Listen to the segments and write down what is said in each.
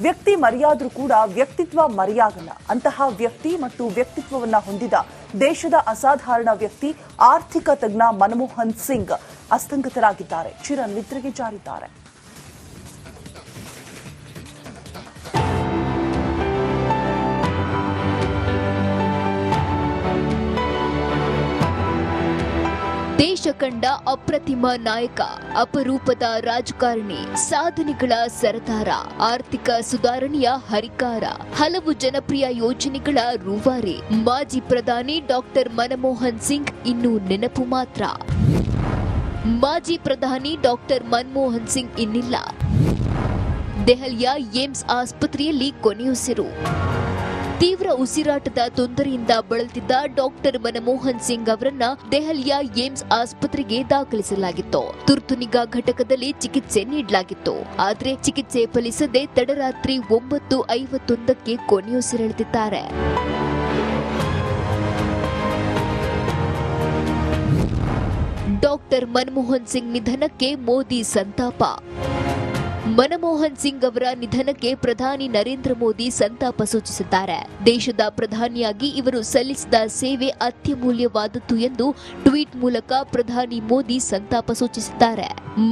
ವ್ಯಕ್ತಿ ಮರೆಯಾದ್ರೂ ಕೂಡ ವ್ಯಕ್ತಿತ್ವ ಮರೆಯಾಗಲ್ಲ. ಅಂತಹ ವ್ಯಕ್ತಿ ಮತ್ತು ವ್ಯಕ್ತಿತ್ವವನ್ನ ಹೊಂದಿದ ದೇಶದ ಅಸಾಧಾರಣ ವ್ಯಕ್ತಿ ಆರ್ಥಿಕ ತಜ್ಞ ಮನಮೋಹನ್ ಸಿಂಗ್ ಅಸ್ತಂಗತರಾಗಿದ್ದಾರೆ. ಚಿರನಿದ್ರೆಗೆ ಜಾರಿದ್ದಾರೆ. ದೇಶ ಕಂಡ ಅಪ್ರತಿಮ ನಾಯಕ, ಅಪರೂಪದ ರಾಜಕಾರಣಿ, ಸಾಧನೆಗಳ ಸರದಾರ, ಆರ್ಥಿಕ ಸುಧಾರಣೆಯ ಹರಿಕಾರ, ಹಲವು ಜನಪ್ರಿಯ ಯೋಜನೆಗಳ ರೂವಾರಿ ಮಾಜಿ ಪ್ರಧಾನಿ ಡಾಕ್ಟರ್ ಮನಮೋಹನ್ ಸಿಂಗ್ ಇನ್ನು ನೆನಪು ಮಾತ್ರ. ಮಾಜಿ ಪ್ರಧಾನಿ ಡಾಕ್ಟರ್ ಮನಮೋಹನ್ ಸಿಂಗ್ ಇನ್ನಿಲ್ಲ. ದೆಹಲಿಯ ಏಮ್ಸ್ ಆಸ್ಪತ್ರೆಯಲ್ಲಿ ಕೊನೆಯುಸಿರು. ತೀವ್ರ ಉಸಿರಾಟದ ತೊಂದರೆಯಿಂದ ಬಳಲ್ತಿದ್ದ ಡಾಕ್ಟರ್ ಮನಮೋಹನ್ ಸಿಂಗ್ ಅವರನ್ನ ದೆಹಲಿಯ ಏಮ್ಸ್ ಆಸ್ಪತ್ರೆಗೆ ದಾಖಲಿಸಲಾಗಿತ್ತು. ತುರ್ತು ನಿಗಾ ಘಟಕದಲ್ಲಿ ಚಿಕಿತ್ಸೆ ನೀಡಲಾಗಿತ್ತು. ಆದರೆ ಚಿಕಿತ್ಸೆ ಫಲಿಸದೆ ತಡರಾತ್ರಿ 9:51ಕ್ಕೆ ಕೊನೆಯುಸಿರೆಳೆದಿದ್ದಾರೆ. ಡಾಕ್ಟರ್ ಮನಮೋಹನ್ ಸಿಂಗ್ ನಿಧನಕ್ಕೆ ಮೋದಿ ಸಂತಾಪ. ಮನಮೋಹನ್ ಸಿಂಗ್ ಅವರ ನಿಧನಕ್ಕೆ ಪ್ರಧಾನಿ ನರೇಂದ್ರ ಮೋದಿ ಸಂತಾಪ ಸೂಚಿಸಿದ್ದಾರೆ. ದೇಶದ ಪ್ರಧಾನಿಯಾಗಿ ಇವರು ಸಲ್ಲಿಸಿದ ಸೇವೆ ಅತ್ಯಮೂಲ್ಯವಾದದ್ದು ಎಂದು ಟ್ವೀಟ್ ಮೂಲಕ ಪ್ರಧಾನಿ ಮೋದಿ ಸಂತಾಪ ಸೂಚಿಸಿದ್ದಾರೆ.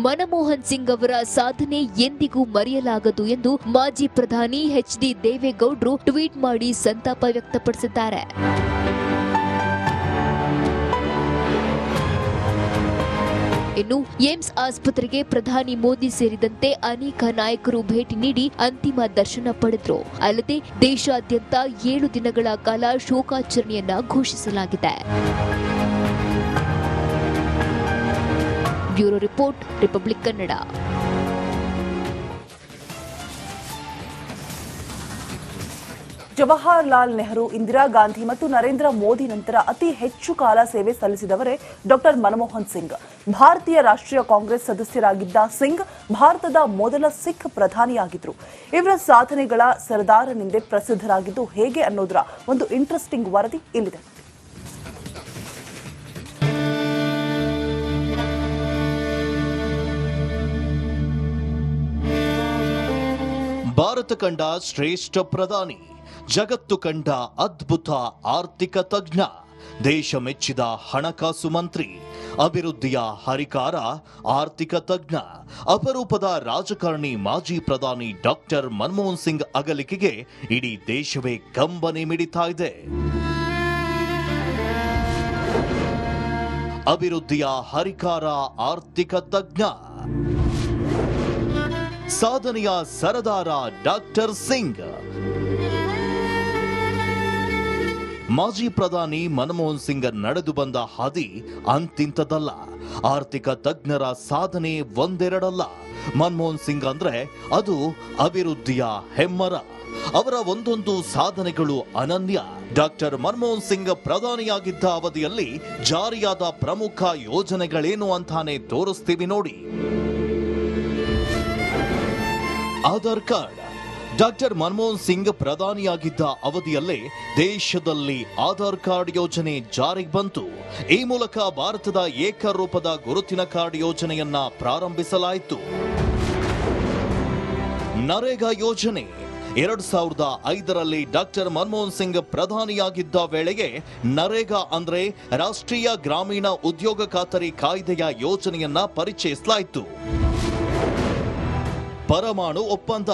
ಮನಮೋಹನ್ ಸಿಂಗ್ ಅವರ ಸಾಧನೆ ಎಂದಿಗೂ ಮರೆಯಲಾಗದು ಎಂದು ಮಾಜಿ ಪ್ರಧಾನಿ ಎಚ್.ಡಿ. ದೇವೇಗೌಡರು ಟ್ವೀಟ್ ಮಾಡಿ ಸಂತಾಪ ವ್ಯಕ್ತಪಡಿಸಿದ್ದಾರೆ. ಇನ್ನು ಏಮ್ಸ್ ಆಸ್ಪತ್ರೆಗೆ ಪ್ರಧಾನಿ ಮೋದಿ ಸೇರಿದಂತೆ ಅನೇಕ ನಾಯಕರು ಭೇಟಿ ನೀಡಿ ಅಂತಿಮ ದರ್ಶನ ಪಡೆದರು. ಅಲ್ಲದೆ ದೇಶಾದ್ಯಂತ 7 ದಿನಗಳ ಕಾಲ ಶೋಕಾಚರಣೆಯನ್ನ ಘೋಷಿಸಲಾಗಿದೆ. Bureau report, Republic Kannada. Jawaharlal Nehru, Indira Gandhi ಮತ್ತು ನರೇಂದ್ರ ಮೋದಿ ನಂತರ ಅತಿ ಹೆಚ್ಚು ಕಾಲ ಸೇವೆ ಸಲ್ಲಿಸಿದವರೇ ಡಾಕ್ಟರ್ ಮನಮೋಹನ್ ಸಿಂಗ್. ಭಾರತೀಯ ರಾಷ್ಟ್ರೀಯ ಕಾಂಗ್ರೆಸ್ ಸದಸ್ಯರಾಗಿದ್ದ ಸಿಂಗ್ ಭಾರತದ ಮೊದಲ ಸಿಖ್ ಪ್ರಧಾನಿಯಾಗಿದ್ರು. ಇವರ ಸಾಧನೆಗಳ ಸರದಾರನೆಂದೇ ಪ್ರಸಿದ್ಧರಾಗಿದ್ದು ಹೇಗೆ ಅನ್ನೋದರ ಒಂದು ಇಂಟ್ರೆಸ್ಟಿಂಗ್ ವರದಿ ಇಲ್ಲಿದೆ. ಭಾರತ ಕಂಡ ಶ್ರೇಷ್ಠ ಪ್ರಧಾನಿ, ಜಗತ್ತು ಕಂಡ ಅದ್ಭುತ ಆರ್ಥಿಕ ತಜ್ಞ, ದೇಶ ಮೆಚ್ಚಿದ ಹಣಕಾಸು ಮಂತ್ರಿ, ಅಭಿವೃದ್ಧಿಯ ಹರಿಕಾರ, ಆರ್ಥಿಕ ತಜ್ಞ, ಅಪರೂಪದ ರಾಜಕಾರಣಿ ಮಾಜಿ ಪ್ರಧಾನಿ ಡಾಕ್ಟರ್ ಮನಮೋಹನ್ ಸಿಂಗ್ ಅಗಲಿಕೆಗೆ ಇಡೀ ದೇಶವೇ ಕಂಬನಿ ಮಿಡಿತಾ ಇದೆ. ಅಭಿವೃದ್ಧಿಯ ಹರಿಕಾರ, ಆರ್ಥಿಕ ತಜ್ಞ, ಸಾಧನೆಯ ಸರದಾರ ಡಾಕ್ಟರ್ ಸಿಂಗ್. ಮಾಜಿ ಪ್ರಧಾನಿ ಮನಮೋಹನ್ ಸಿಂಗ್ ನಡೆದು ಬಂದ ಹಾದಿ ಅಂತಿಂತದಲ್ಲ. ಆರ್ಥಿಕ ತಜ್ಞರ ಸಾಧನೆ ಒಂದೆರಡಲ್ಲ. ಮನಮೋಹನ್ ಸಿಂಗ್ ಅಂದ್ರೆ ಅದು ಅಭಿವೃದ್ಧಿಯ ಹೆಮ್ಮರ. ಅವರ ಒಂದೊಂದು ಸಾಧನೆಗಳು ಅನನ್ಯ. ಡಾಕ್ಟರ್ ಮನಮೋಹನ್ ಸಿಂಗ್ ಪ್ರಧಾನಿಯಾಗಿದ್ದ ಅವಧಿಯಲ್ಲಿ ಜಾರಿಯಾದ ಪ್ರಮುಖ ಯೋಜನೆಗಳೇನು ಅಂತಾನೆ ತೋರಿಸ್ತೀವಿ ನೋಡಿ. ಆಧಾರ್ ಕಾರ್ಡ್. ಡಾಕ್ಟರ್ ಮನಮೋಹನ್ ಸಿಂಗ್ ಪ್ರಧಾನಿಯಾಗಿದ್ದ ಅವಧಿಯಲ್ಲೇ ದೇಶದಲ್ಲಿ ಆಧಾರ್ ಕಾರ್ಡ್ ಯೋಜನೆ ಜಾರಿಗೆ ಬಂತು. ಈ ಮೂಲಕ ಭಾರತದ ಏಕರೂಪದ ಗುರುತಿನ ಕಾರ್ಡ್ ಯೋಜನೆಯನ್ನ ಪ್ರಾರಂಭಿಸಲಾಯಿತು. ನರೇಗಾ ಯೋಜನೆ. 2005ರಲ್ಲಿ ಡಾಕ್ಟರ್ ಮನಮೋಹನ್ ಸಿಂಗ್ ಪ್ರಧಾನಿಯಾಗಿದ್ದ ವೇಳೆಗೆ ನರೇಗಾ ಅಂದ್ರೆ ರಾಷ್ಟ್ರೀಯ ಗ್ರಾಮೀಣ ಉದ್ಯೋಗ ಖಾತರಿ ಕಾಯ್ದೆಯ ಯೋಜನೆಯನ್ನ ಪರಿಚಯಿಸಲಾಯಿತು. ಪರಮಾಣು ಒಪ್ಪಂದ.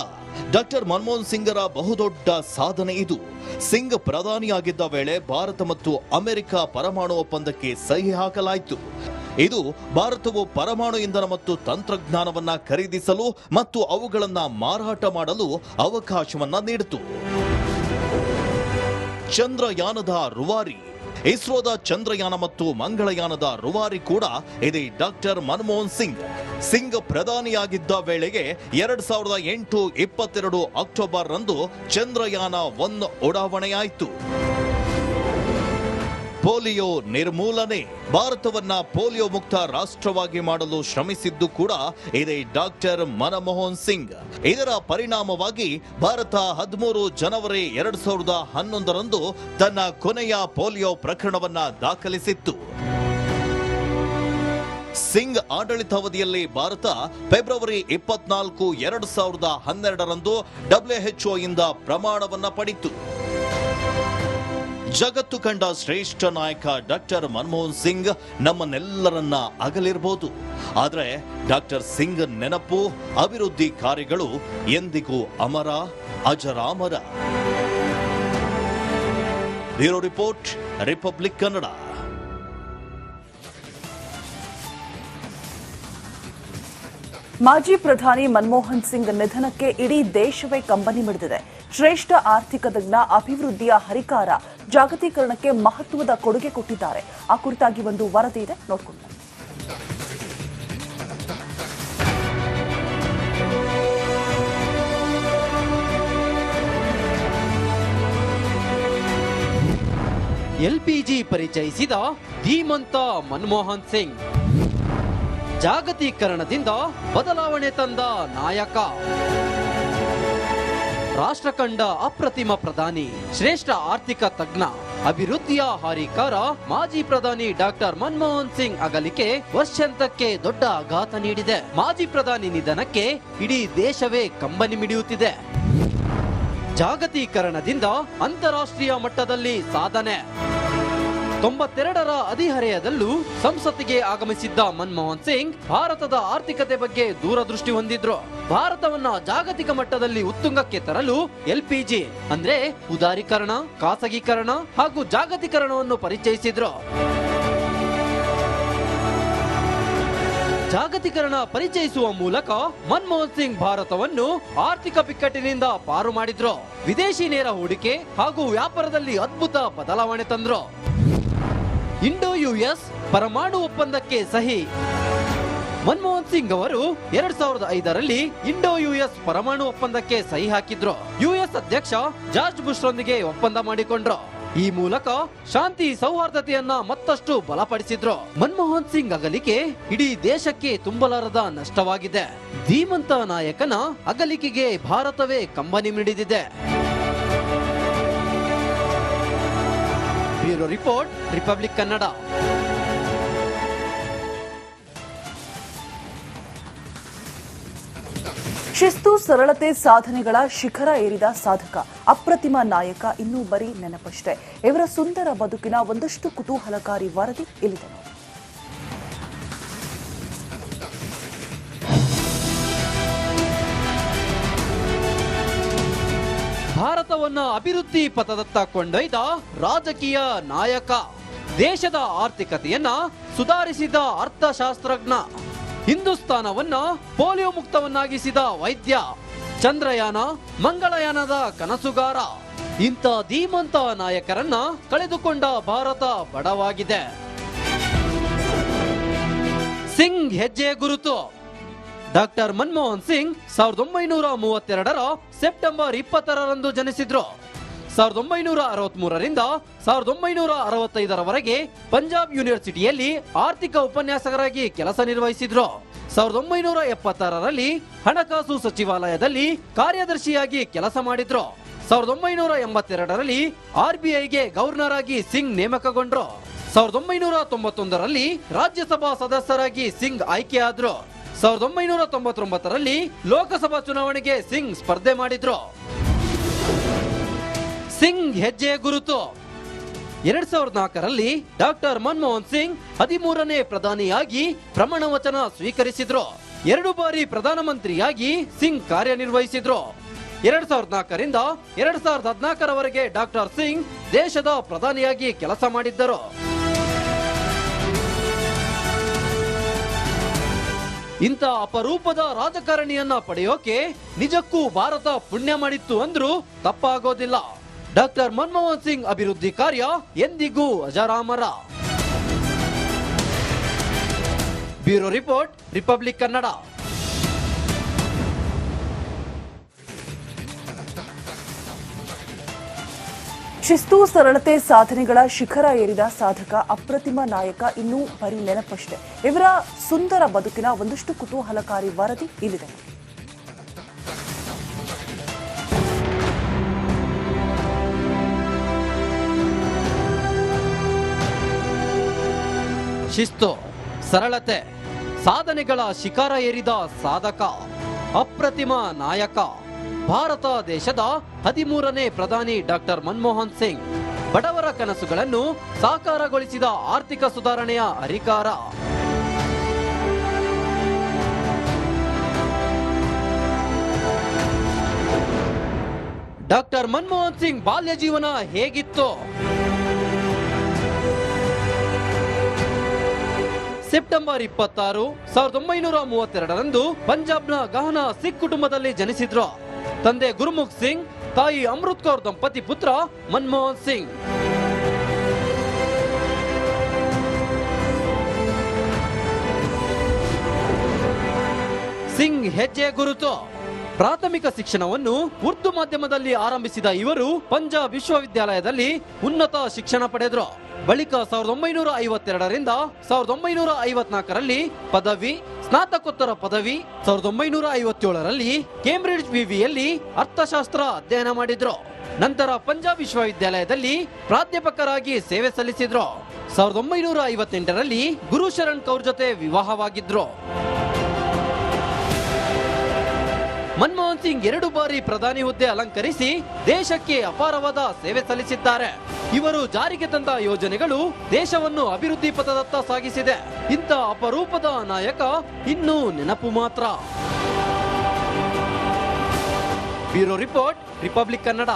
ಡಾಕ್ಟರ್ ಮನಮೋಹನ್ ಸಿಂಗರ ಬಹುದೊಡ್ಡ ಸಾಧನೆ ಇದು. ಸಿಂಗ್ ಪ್ರಧಾನಿಯಾಗಿದ್ದ ವೇಳೆ ಭಾರತ ಮತ್ತು ಅಮೆರಿಕ ಪರಮಾಣು ಒಪ್ಪಂದಕ್ಕೆ ಸಹಿ ಹಾಕಲಾಯಿತು. ಇದು ಭಾರತವು ಪರಮಾಣು ಇಂಧನ ಮತ್ತು ತಂತ್ರಜ್ಞಾನವನ್ನ ಖರೀದಿಸಲು ಮತ್ತು ಅವುಗಳನ್ನ ಮಾರಾಟ ಮಾಡಲು ಅವಕಾಶವನ್ನ ನೀಡಿತು. ಚಂದ್ರಯಾನದ ರೂವಾರಿ. ಇಸ್ರೋದ ಚಂದ್ರಯಾನ ಮತ್ತು ಮಂಗಳಯಾನದ ರೂವಾರಿ ಕೂಡ ಇದೆ ಡಾಕ್ಟರ್ ಮನಮೋಹನ್ ಸಿಂಗ್. ಸಿಂಗ್ ಪ್ರಧಾನಿಯಾಗಿದ್ದ ವೇಳೆಗೆ 2008 ಅಕ್ಟೋಬರ್ ರಂದು ಚಂದ್ರಯಾನ 1 ಉಡಾವಣೆಯಾಯಿತು. ಪೋಲಿಯೋ ನಿರ್ಮೂಲನೆ. ಭಾರತವನ್ನ ಪೋಲಿಯೋ ಮುಕ್ತ ರಾಷ್ಟ್ರವಾಗಿ ಮಾಡಲು ಶ್ರಮಿಸಿದ್ದು ಕೂಡ ಇದೆ ಡಾಕ್ಟರ್ ಮನಮೋಹನ್ ಸಿಂಗ್. ಇದರ ಪರಿಣಾಮವಾಗಿ ಭಾರತ 13 ಜನವರಿ 2011 ರಂದು ತನ್ನ ಕೊನೆಯ ಪೋಲಿಯೋ ಪ್ರಕರಣವನ್ನ ದಾಖಲಿಸಿತ್ತು. ಸಿಂಗ್ ಆಡಳಿತಾವಧಿಯಲ್ಲಿ ಭಾರತ ಫೆಬ್ರವರಿ 24, 2012ರಂದು WHO ಇಂದ ಪ್ರಮಾಣವನ್ನ ಪಡೆಯಿತು. ಜಗತ್ತು ಕಂಡ ಶ್ರೇಷ್ಠ ನಾಯಕ ಡಾಕ್ಟರ್ ಮನಮೋಹನ್ ಸಿಂಗ್ ನಮ್ಮನ್ನೆಲ್ಲರನ್ನ ಅಗಲಿರಬಹುದು. ಆದರೆ ಡಾಕ್ಟರ್ ಸಿಂಗ್ ನೆನಪು, ಅಭಿವೃದ್ಧಿ ಕಾರ್ಯಗಳು ಎಂದಿಗೂ ಅಮರ, ಅಜರಾಮರ. Bureau report, Republic Kannada. ಮಾಜಿ ಪ್ರಧಾನಿ ಮನಮೋಹನ್ ಸಿಂಗ್ ನಿಧನಕ್ಕೆ ಇಡೀ ದೇಶವೇ ಕಂಬನಿ ಮಿಡಿದಿದೆ. ಶ್ರೇಷ್ಠ ಆರ್ಥಿಕ ತಜ್ಞ, ಅಭಿವೃದ್ಧಿಯ ಹರಿಕಾರ, ಜಾಗತೀಕರಣಕ್ಕೆ ಮಹತ್ವದ ಕೊಡುಗೆ ಕೊಟ್ಟಿದ್ದಾರೆ. ಆ ಕುರಿತಾಗಿ ಒಂದು ವರದಿ ಇದೆ, ನೋಡ್ಕೊಂಡು ಬನ್ನಿ. ಎಲ್ಪಿಜಿ ಪರಿಚಯಿಸಿದ ಧೀಮಂತ ಮನಮೋಹನ್ ಸಿಂಗ್, ಜಾಗತೀಕರಣದಿಂದ ಬದಲಾವಣೆ ತಂದ ನಾಯಕ, ರಾಷ್ಟ್ರ ಕಂಡ ಅಪ್ರತಿಮ ಪ್ರಧಾನಿ, ಶ್ರೇಷ್ಠ ಆರ್ಥಿಕ ತಜ್ಞ, ಅಭಿವೃದ್ಧಿಯ ಹರಿಕಾರ ಮಾಜಿ ಪ್ರಧಾನಿ ಡಾಕ್ಟರ್ ಮನಮೋಹನ್ ಸಿಂಗ್ ಅಗಲಿಕೆ ವರ್ಷಾಂತ್ಯಕ್ಕೆ ದೊಡ್ಡ ಆಘಾತ ನೀಡಿದೆ. ಮಾಜಿ ಪ್ರಧಾನಿ ನಿಧನಕ್ಕೆ ಇಡೀ ದೇಶವೇ ಕಂಬನಿ ಮಿಡಿಯುತ್ತಿದೆ. ಜಾಗತೀಕರಣದಿಂದ ಅಂತಾರಾಷ್ಟ್ರೀಯ ಮಟ್ಟದಲ್ಲಿ ಸಾಧನೆ. 92ರ ಹದಿಹರೆಯದಲ್ಲೂ ಸಂಸತ್ತಿಗೆ ಆಗಮಿಸಿದ್ದ ಮನಮೋಹನ್ ಸಿಂಗ್ ಭಾರತದ ಆರ್ಥಿಕತೆ ಬಗ್ಗೆ ದೂರದೃಷ್ಟಿ ಹೊಂದಿದ್ರು. ಭಾರತವನ್ನ ಜಾಗತಿಕ ಮಟ್ಟದಲ್ಲಿ ಉತ್ತುಂಗಕ್ಕೆ ತರಲು ಎಲ್ಪಿಜಿ ಅಂದ್ರೆ ಉದಾರೀಕರಣ, ಖಾಸಗೀಕರಣ ಹಾಗೂ ಜಾಗತೀಕರಣವನ್ನು ಪರಿಚಯಿಸಿದ್ರು. ಜಾಗತೀಕರಣ ಪರಿಚಯಿಸುವ ಮೂಲಕ ಮನಮೋಹನ್ ಸಿಂಗ್ ಭಾರತವನ್ನು ಆರ್ಥಿಕ ಬಿಕ್ಕಟ್ಟಿನಿಂದ ಪಾರು ಮಾಡಿದ್ರು. ವಿದೇಶಿ ನೇರ ಹೂಡಿಕೆ ಹಾಗೂ ವ್ಯಾಪಾರದಲ್ಲಿ ಅದ್ಭುತ ಬದಲಾವಣೆ ತಂದ್ರು. ಇಂಡೋ-ಯುಎಸ್ ಪರಮಾಣು ಒಪ್ಪಂದಕ್ಕೆ ಸಹಿ. ಮನಮೋಹನ್ ಸಿಂಗ್ ಅವರು 2005ರಲ್ಲಿ ಇಂಡೋ-ಯುಎಸ್ ಪರಮಾಣು ಒಪ್ಪಂದಕ್ಕೆ ಸಹಿ ಹಾಕಿದ್ರು. ಯುಎಸ್ ಅಧ್ಯಕ್ಷ ಜಾರ್ಜ್ ಬುಷ್ರೊಂದಿಗೆ ಒಪ್ಪಂದ ಮಾಡಿಕೊಂಡ್ರು. ಈ ಮೂಲಕ ಶಾಂತಿ ಸೌಹಾರ್ದತೆಯನ್ನ ಮತ್ತಷ್ಟು ಬಲಪಡಿಸಿದ್ರು. ಮನಮೋಹನ್ ಸಿಂಗ್ ಅಗಲಿಕೆ ಇಡೀ ದೇಶಕ್ಕೆ ತುಂಬಲಾರದ ನಷ್ಟವಾಗಿದೆ. ಧೀಮಂತ ನಾಯಕನ ಅಗಲಿಕೆಗೆ ಭಾರತವೇ ಕಂಬನಿ ಮಿಡಿದಿದೆ. Bureau report, Republic Kannada. ಶಿಸ್ತು, ಸರಳತೆ, ಸಾಧನೆಗಳ ಶಿಖರ ಏರಿದ ಸಾಧಕ, ಅಪ್ರತಿಮ ನಾಯಕ ಇನ್ನೂ ಬರೀ ನೆನಪಷ್ಟೇ. ಇವರ ಸುಂದರ ಬದುಕಿನ ಒಂದಷ್ಟು ಕುತೂಹಲಕಾರಿ ವರದಿ ಇಲ್ಲಿದೆ. ಭಾರತವನ್ನ ಅಭಿವೃದ್ಧಿ ಪಥದತ್ತ ಕೊಂಡೊಯ್ದ ರಾಜಕೀಯ ನಾಯಕ, ದೇಶದ ಆರ್ಥಿಕತೆಯನ್ನ ಸುಧಾರಿಸಿದ ಅರ್ಥಶಾಸ್ತ್ರಜ್ಞ, ಹಿಂದೂಸ್ತಾನವನ್ನ ಪೋಲಿಯೋ ಮುಕ್ತವನ್ನಾಗಿಸಿದ ವೈದ್ಯ, ಚಂದ್ರಯಾನ, ಮಂಗಳಯಾನದ ಕನಸುಗಾರ. ಇಂಥ ಧೀಮಂತ ನಾಯಕರನ್ನ ಕಳೆದುಕೊಂಡ ಭಾರತ ಬಡವಾಗಿದೆ. ಸಿಂಗ್ ಹೆಜ್ಜೆ ಗುರುತು. ಡಾಕ್ಟರ್ ಮನಮೋಹನ್ ಸಿಂಗ್ 1932ರ ಸೆಪ್ಟೆಂಬರ್ 20ರಂದು ಜನಿಸಿದ್ರು. 1963ರಿಂದ 1965ರವರೆಗೆ ಪಂಜಾಬ್ ಯೂನಿವರ್ಸಿಟಿಯಲ್ಲಿ ಆರ್ಥಿಕ ಉಪನ್ಯಾಸಕರಾಗಿ ಕೆಲಸ ನಿರ್ವಹಿಸಿದ್ರು. 1976ರಲ್ಲಿ ಹಣಕಾಸು ಸಚಿವಾಲಯದಲ್ಲಿ ಕಾರ್ಯದರ್ಶಿಯಾಗಿ ಕೆಲಸ ಮಾಡಿದ್ರು. 1982ರಲ್ಲಿ RBIಗೆ ಗವರ್ನರ್ ಆಗಿ ಸಿಂಗ್ ನೇಮಕಗೊಂಡ್ರು. 1991ರಲ್ಲಿ ರಾಜ್ಯಸಭಾ ಸದಸ್ಯರಾಗಿ ಸಿಂಗ್ ಆಯ್ಕೆಯಾದ್ರು. 1999ರಲ್ಲಿ ಲೋಕಸಭಾ ಚುನಾವಣೆಗೆ ಸಿಂಗ್ ಸ್ಪರ್ಧೆ ಮಾಡಿದ್ರು. ಸಿಂಗ್ ಹೆಜ್ಜೆ ಗುರುತು. 2004ರಲ್ಲಿ ಡಾಕ್ಟರ್ ಮನಮೋಹನ್ ಸಿಂಗ್ 13ನೇ ಪ್ರಧಾನಿಯಾಗಿ ಪ್ರಮಾಣ ವಚನ ಸ್ವೀಕರಿಸಿದ್ರು. 2 ಬಾರಿ ಪ್ರಧಾನಮಂತ್ರಿಯಾಗಿ ಸಿಂಗ್ ಕಾರ್ಯನಿರ್ವಹಿಸಿದ್ರು. 2004ರಿಂದ 2014ರವರೆಗೆ ಡಾಕ್ಟರ್ ಸಿಂಗ್ ದೇಶದ ಪ್ರಧಾನಿಯಾಗಿ ಕೆಲಸ ಮಾಡಿದ್ದರು. ಇಂಥ ಅಪರೂಪದ ರಾಜಕಾರಣಿಯನ್ನ ಪಡೆಯೋಕೆ ನಿಜಕ್ಕೂ ಭಾರತ ಪುಣ್ಯ ಮಾಡಿತ್ತು ಅಂದ್ರೂ ತಪ್ಪಾಗೋದಿಲ್ಲ. ಡಾಕ್ಟರ್ ಮನಮೋಹನ್ ಸಿಂಗ್ ಅಭಿವೃದ್ಧಿ ಕಾರ್ಯ ಎಂದಿಗೂ ಅಜರಾಮರ. Bureau report, Republic Kannada. ಶಿಸ್ತು, ಸರಳತೆ, ಸಾಧನೆಗಳ ಶಿಖರ ಏರಿದ ಸಾಧಕ, ಅಪ್ರತಿಮ ನಾಯಕ ಇನ್ನೂ ಬರೀ ನೆನಪಷ್ಟೇ. ಇವರ ಸುಂದರ ಬದುಕಿನ ಒಂದಷ್ಟು ಕುತೂಹಲಕಾರಿ ವರದಿ ಇಲ್ಲಿದೆ. ಶಿಸ್ತು, ಸರಳತೆ, ಸಾಧನೆಗಳ ಶಿಖರ ಏರಿದ ಸಾಧಕ, ಅಪ್ರತಿಮ ನಾಯಕ, ಭಾರತ ದೇಶದ 13ನೇ ಪ್ರಧಾನಿ ಡಾಕ್ಟರ್ ಮನಮೋಹನ್ ಸಿಂಗ್, ಬಡವರ ಕನಸುಗಳನ್ನು ಸಾಕಾರಗೊಳಿಸಿದ ಆರ್ಥಿಕ ಸುಧಾರಣೆಯ ಹರಿಕಾರ. ಡಾಕ್ಟರ್ ಮನಮೋಹನ್ ಸಿಂಗ್ ಬಾಲ್ಯ ಜೀವನ ಹೇಗಿತ್ತು? ಸೆಪ್ಟೆಂಬರ್ 26, 1932ರಂದು ಪಂಜಾಬ್ನ ಗಹನ ಸಿಖ್ ಕುಟುಂಬದಲ್ಲಿ ಜನಿಸಿದ್ರು. ತಂದೆ ಗುರುಮುಖ್ ಸಿಂಗ್, ತಾಯಿ ಅಮೃತ್ ಕೌರ್ ದಂಪತಿ ಪುತ್ರ ಮನಮೋಹನ್ ಸಿಂಗ್. ಸಿಂಗ್ ಹೆಜ್ಜೆ ಗುರುತು. ಪ್ರಾಥಮಿಕ ಶಿಕ್ಷಣವನ್ನು ಉರ್ದು ಮಾಧ್ಯಮದಲ್ಲಿ ಆರಂಭಿಸಿದ ಇವರು ಪಂಜಾಬ್ ವಿಶ್ವವಿದ್ಯಾಲಯದಲ್ಲಿ ಉನ್ನತ ಶಿಕ್ಷಣ ಪಡೆದರು. ಬಳಿಕ 1952ರಿಂದ 1954ರಲ್ಲಿ ಪದವಿ, ಸ್ನಾತಕೋತ್ತರ ಪದವಿ, 1957ರಲ್ಲಿ ಕೇಂಬ್ರಿಡ್ಜ್ ವಿವಿಯಲ್ಲಿ ಅರ್ಥಶಾಸ್ತ್ರ ಅಧ್ಯಯನ ಮಾಡಿದ್ರು. ನಂತರ ಪಂಜಾಬ್ ವಿಶ್ವವಿದ್ಯಾಲಯದಲ್ಲಿ ಪ್ರಾಧ್ಯಾಪಕರಾಗಿ ಸೇವೆ ಸಲ್ಲಿಸಿದ್ರು. 1958ರಲ್ಲಿ ಗುರು ಶರಣ್ ಕೌರ್ ಜೊತೆ ವಿವಾಹವಾಗಿದ್ರು. ಮನಮೋಹನ್ ಸಿಂಗ್ 2 ಬಾರಿ ಪ್ರಧಾನಿ ಹುದ್ದೆ ಅಲಂಕರಿಸಿ ದೇಶಕ್ಕೆ ಅಪಾರವಾದ ಸೇವೆ ಸಲ್ಲಿಸಿದ್ದಾರೆ. ಇವರು ಜಾರಿಗೆ ತಂದ ಯೋಜನೆಗಳು ದೇಶವನ್ನು ಅಭಿವೃದ್ಧಿ ಪಥದತ್ತ ಸಾಗಿಸಿದೆ. ಇಂಥ ಅಪರೂಪದ ನಾಯಕ ಇನ್ನೂ ನೆನಪು ಮಾತ್ರ. Bureau report, Republic Kannada.